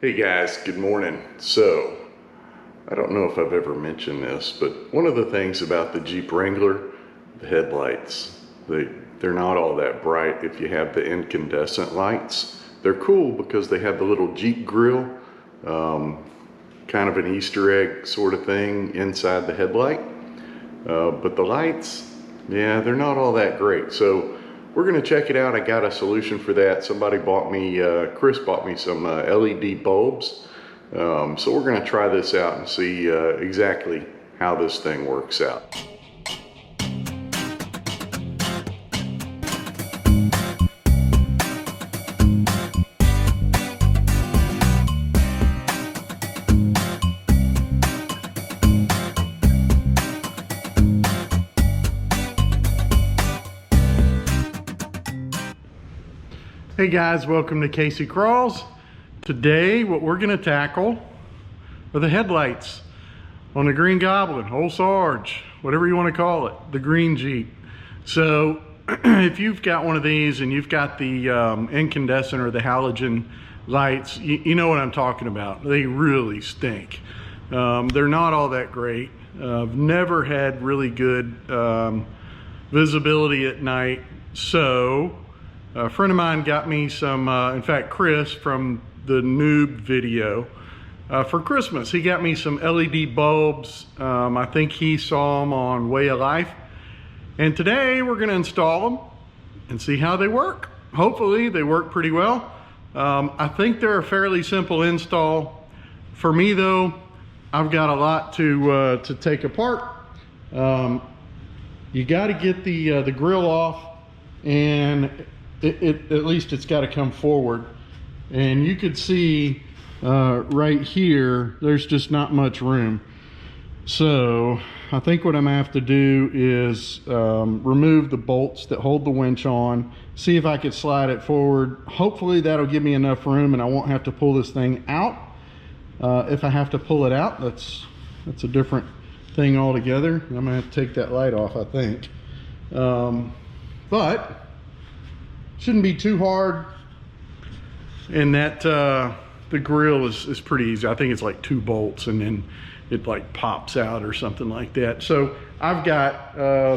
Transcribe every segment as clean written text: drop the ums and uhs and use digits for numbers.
Hey guys, good morning. So, I don't know if I've ever mentioned this, but one of the things about the Jeep Wrangler, the headlights, they're not all that bright if you have the incandescent lights. They're cool because they have the little Jeep grill, kind of an Easter egg sort of thing inside the headlight. But the lights, yeah, they're not all that great. So we're gonna check it out. I got a solution for that. Somebody bought me, Chris bought me some LED bulbs. So we're gonna try this out and see exactly how this thing works out. Hey guys, welcome to Casey Crawls. Today what we're gonna tackle are the headlights on the Green Goblin, Old Sarge, whatever you want to call it, the green Jeep. So if you've got one of these and you've got the incandescent or the halogen lights, you know what I'm talking about. They really stink. They're not all that great. I've never had really good visibility at night. So a friend of mine got me some, in fact, Chris from the Noob video, for Christmas. He got me some LED bulbs. I think he saw them on Way of Life. And today we're gonna install them and see how they work. Hopefully they work pretty well. I think they're a fairly simple install. For me though, I've got a lot to take apart. You gotta get the grill off, and at least it's got to come forward, and you could see right here there's just not much room. So I think what I'm gonna have to do is remove the bolts that hold the winch on, see if I could slide it forward. Hopefully that'll give me enough room and I won't have to pull this thing out. If I have to pull it out, that's a different thing altogether. I'm gonna have to take that light off, I think. But shouldn't be too hard, and that the grill is pretty easy. I think it's like 2 bolts and then it like pops out or something like that. So I've got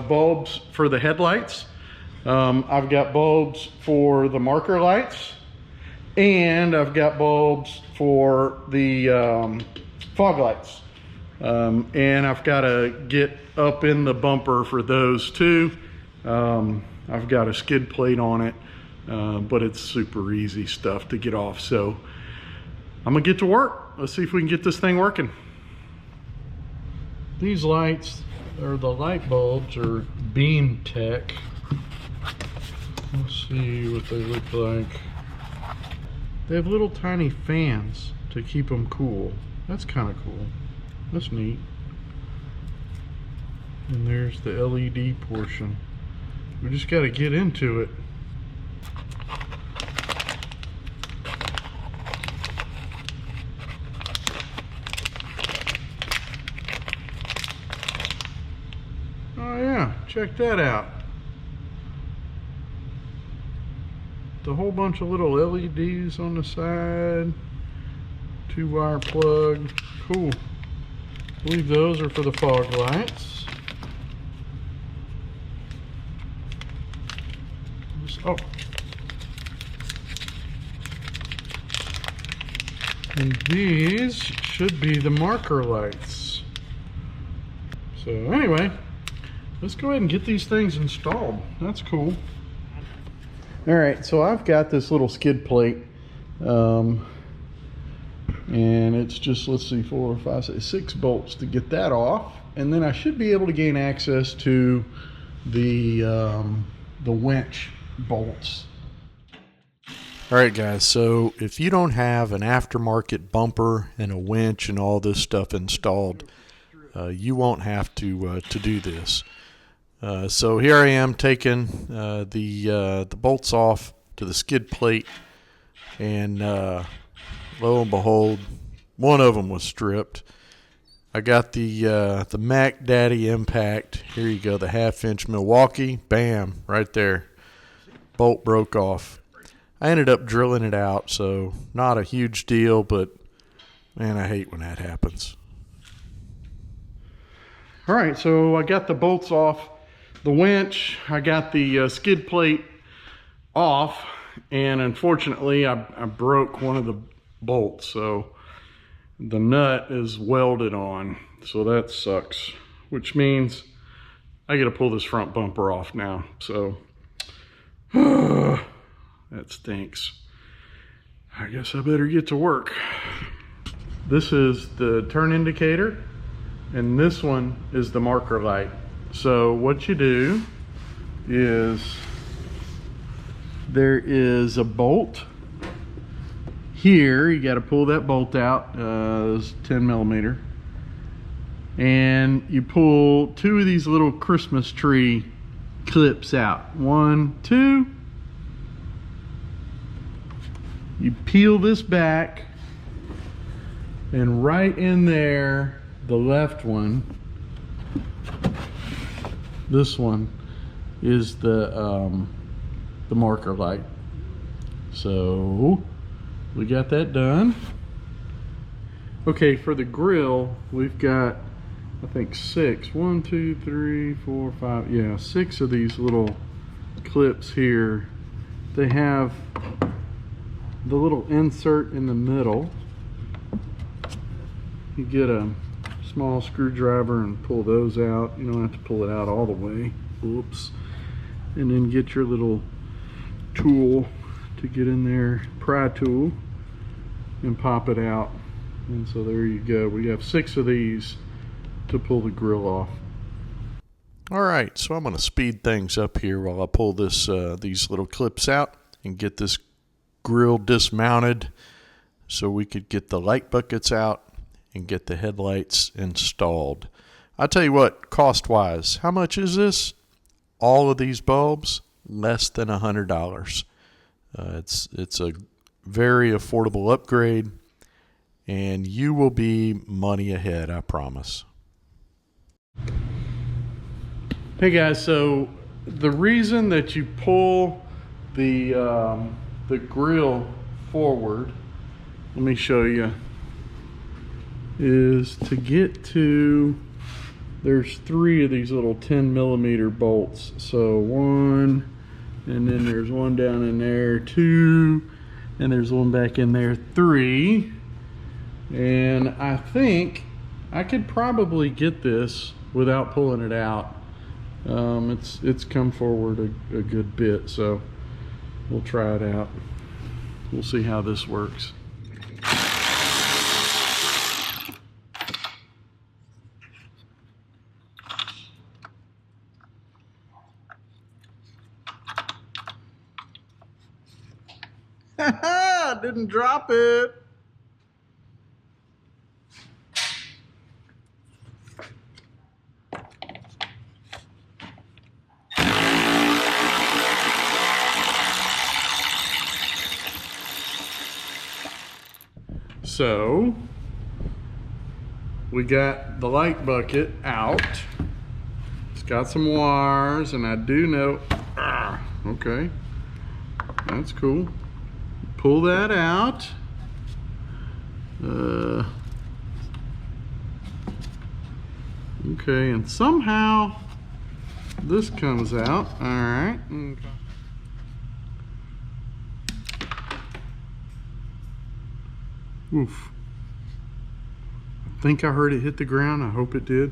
bulbs for the headlights, I've got bulbs for the marker lights, and I've got bulbs for the fog lights, and I've got to get up in the bumper for those too. I've got a skid plate on it, but it's super easy stuff to get off. So I'm gonna get to work. Let's see if we can get this thing working. These lights, or the light bulbs, are Beam Tech. Let's see what they look like. They have little tiny fans to keep them cool. That's kind of cool. That's neat. And there's the LED portion. We just got to get into it. Oh yeah, check that out. The whole bunch of little LEDs on the side. 2-wire plug. Cool. I believe those are for the fog lights. Oh. And these should be the marker lights. So anyway, let's go ahead and get these things installed. That's cool. All right, so I've got this little skid plate, and it's just, let's see, 4, 5, 6 bolts to get that off, and then I should be able to gain access to the winch bolts. All right guys, so if you don't have an aftermarket bumper and a winch and all this stuff installed, you won't have to do this. So here I am taking the bolts off to the skid plate, and lo and behold, one of them was stripped. I got the Mac Daddy Impact. Here you go, the 1/2-inch Milwaukee. Bam, right there. Bolt broke off. I ended up drilling it out, so not a huge deal, but man, I hate when that happens. All right, so I got the bolts off the winch. I got the skid plate off, and unfortunately I broke one of the bolts, so the nut is welded on, so that sucks, which means I gotta pull this front bumper off now. So that stinks. I guess I better get to work. This is the turn indicator, and this one is the marker light. So what you do is, there is a bolt here. You got to pull that bolt out. It's 10 millimeter, and you pull two of these little Christmas tree clips out. 1, 2. You peel this back, and right in there, the left one, this one is the marker light. So we got that done. Okay, for the grill, we've got, I think 6, 1, 2, 3, 4, 5, yeah, 6 of these little clips here. They have the little insert in the middle. You get a small screwdriver and pull those out. You don't have to pull it out all the way. Oops. And then get your little tool to get in there, pry tool, and pop it out. And so there you go. We have 6 of these to pull the grill off. All right, so I'm going to speed things up here while I pull this these little clips out and get this grill dismounted so we could get the light buckets out and get the headlights installed. I'll tell you what, cost-wise, how much is this? All of these bulbs, less than $100. It's a very affordable upgrade, and you will be money ahead, I promise. Hey guys, so the reason that you pull the grill forward, let me show you, is to get to, there's 3 of these little 10 millimeter bolts. So 1, and then there's one down in there, 2, and there's one back in there, 3. And I think I could probably get this without pulling it out. It's come forward a good bit, so we'll try it out. We'll see how this works. Didn't drop it. So we got the light bucket out. It's got some wires, and I do know, okay, that's cool. Pull that out. Okay, and somehow this comes out. All right. Okay. Oof. I think I heard it hit the ground. I hope it did.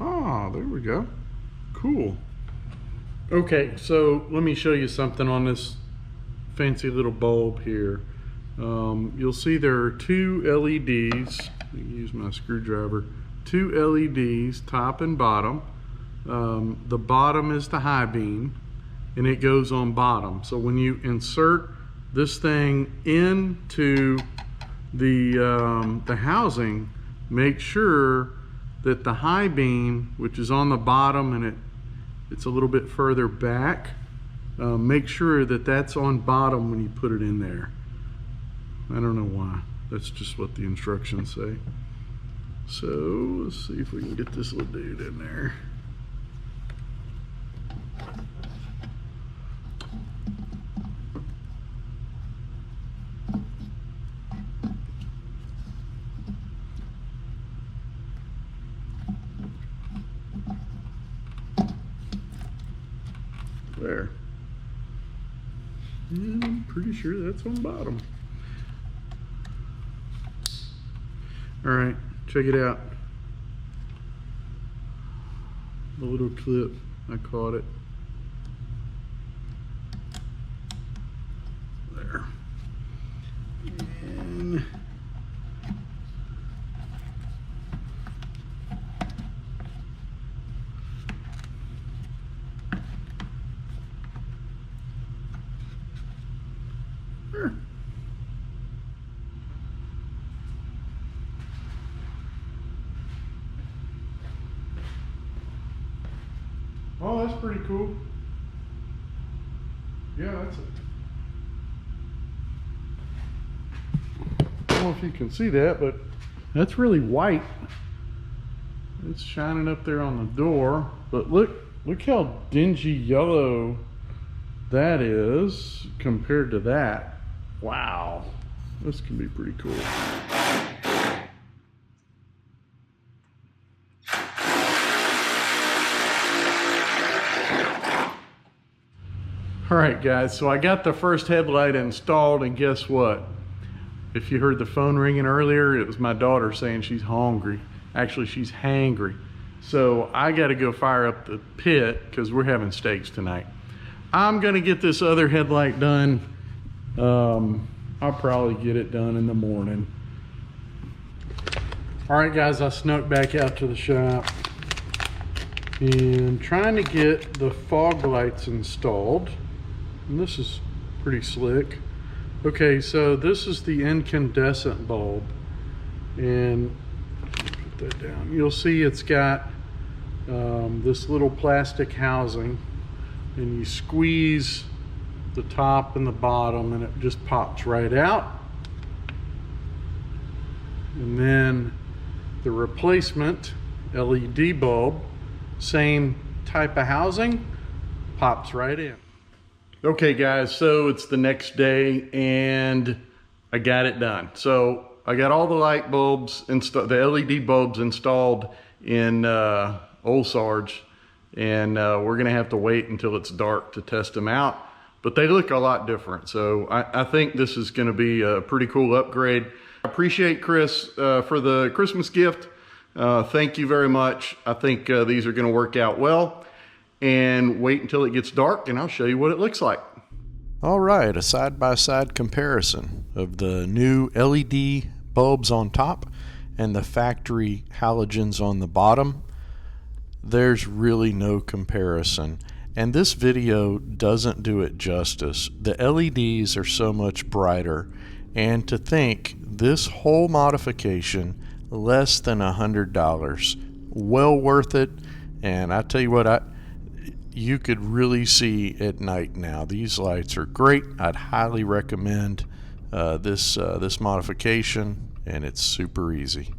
Ah, there we go. Cool. Okay, so let me show you something on this fancy little bulb here. You'll see there are 2 LEDs. Let me use my screwdriver. 2 LEDs, top and bottom. The bottom is the high beam, and it goes on bottom. So when you insert this thing into the housing, make sure that the high beam, which is on the bottom and it's a little bit further back, make sure that that's on bottom when you put it in there. I don't know why. That's just what the instructions say. So let's see if we can get this little dude in there. And I'm pretty sure that's on bottom. All right, check it out. The little clip, I caught it. There. And there. Oh, that's pretty cool. Yeah, that's it. I don't know if you can see that, but that's really white. It's shining up there on the door, but look how dingy yellow that is compared to that. Wow, this can be pretty cool. All right, guys, so I got the first headlight installed, and guess what? If you heard the phone ringing earlier, it was my daughter saying she's hungry. Actually, she's hangry. So I got to go fire up the pit because we're having steaks tonight. I'm going to get this other headlight done. I'll probably get it done in the morning. All right, guys, I snuck back out to the shop and trying to get the fog lights installed. And this is pretty slick. Okay, so this is the incandescent bulb, and put that down. You'll see it's got this little plastic housing, and you squeeze the top and the bottom and it just pops right out. And then the replacement LED bulb, same type of housing, pops right in. Okay guys, so it's the next day and I got it done. So I got all the light bulbs, the LED bulbs installed in Old Sarge, and we're gonna have to wait until it's dark to test them out, but they look a lot different. So I think this is gonna be a pretty cool upgrade. I appreciate Chris for the Christmas gift. Thank you very much. I think these are gonna work out well. And wait until it gets dark and I'll show you what it looks like. All right, a side-by-side comparison of the new LED bulbs on top and the factory halogens on the bottom. There's really no comparison, and this video doesn't do it justice. The LEDs are so much brighter, and to think this whole modification less than $100, well worth it. And I tell you what, you could really see at night now. These lights are great. I'd highly recommend this modification, and it's super easy.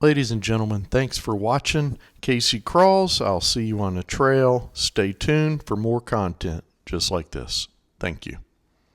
Ladies and gentlemen, thanks for watching Casey Crawls. I'll see you on the trail. Stay tuned for more content just like this. Thank you.